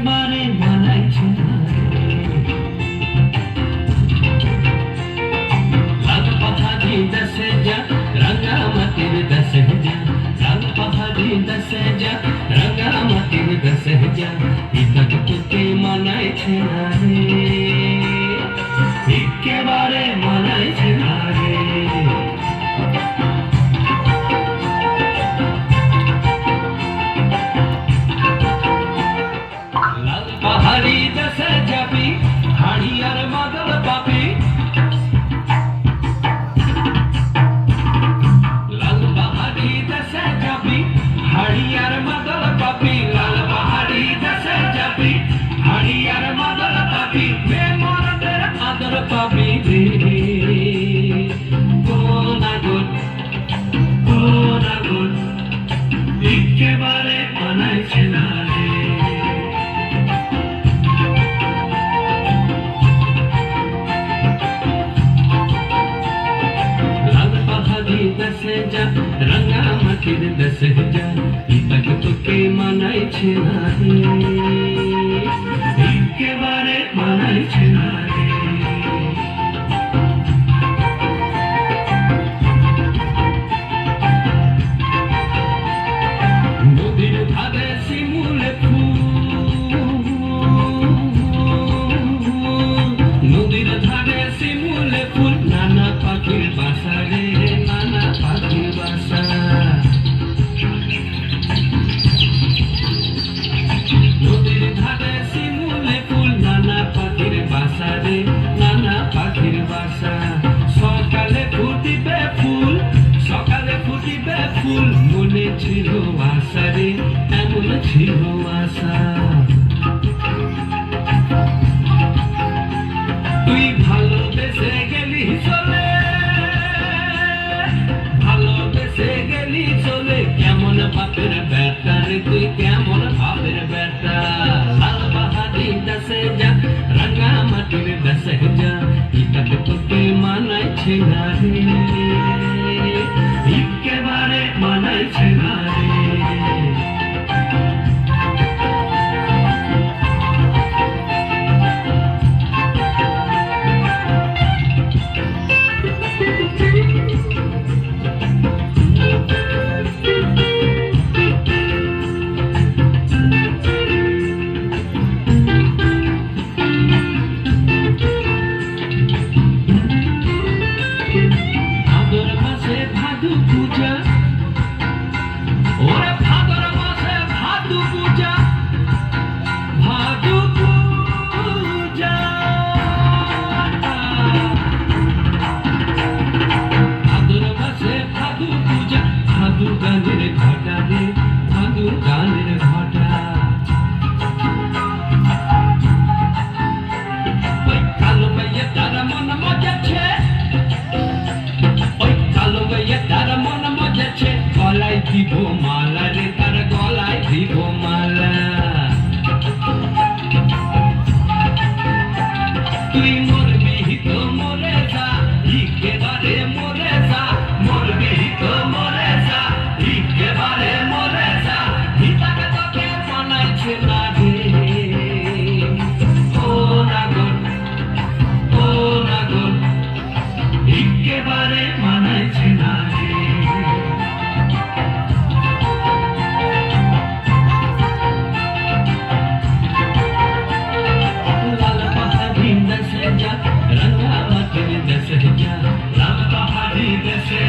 একেবারে মানাইছে না লাল পাহাড়ি দেশে যা রাঙামাটির দেশে যা লাল পাহাড়ি দেশে যা রাঙামাটির দেশে যা ইতাক তোকে মানাইছে না রে একেবারে মানাইছে না রে লাল পাহাড়ি দেশে যাবি হাড়ি আর মাদল পাবি লাল পাহাড়ি দেশে যাবি হাড়ি আর মাদল পাবি লাল পাহাড়ি দেশে যাবি হাড়ি আর মাদল পাবি মেমরদের আদর পাবি রে কোন আগুন একেবারে মানাইছে না রে লাল পাহাড়ি দেশে যা রাঙামাটির দেশে যা ইতাক তোকে মানাইছে না রে একেবারে মানাইছে না রে নদীর ধারে শিমুলে ফুল নদীর ধারে শিমুলে ফুল নানা পাখির বাসা রে নানা পাখির বাসা নদীর ধারে শিমুলে ফুল নানা পাখির বাসা রে নানা পাখির বাসা সকালে ফুটিবে ফুল মনে ছিল আশা রে এমন ছিল আশা তুই ভালোবেসে গেলি চলে কেমন বাপের বেটা রে তুই কেমন বাপের বেটা লাল পাহাড়ি দেশে যা রাঙামাটির দেশে যা ইতাক তোকে মানাইছে না রে একেবারে মানাইছে না রে ভাদর মাসে ভাদু পূজা ওরে ভাদর মাসে ভাদু পূজা ভাদু পূজা ভাদর মাসে ভাদু পূজা ভাদু গানের ঘটা রে ভাদু গানের ঘটা ওই কালো মাইয়া তার মন মজাছে তার মন মজেছে গলায় দিব মালা রে তার গলায় দিব মালা তুই মরবি তো মরে যা একেবারে মরে যা মরবি তো মরে যা একেবারে মরে যা ইতাক তোকে মানাইছে না রে ও নাগর একেবারে মানাইছে না রে লাল পাহাড়ি দেশে যা রাঙামাটির দেশে যা লাল পাহাড়ি দেশে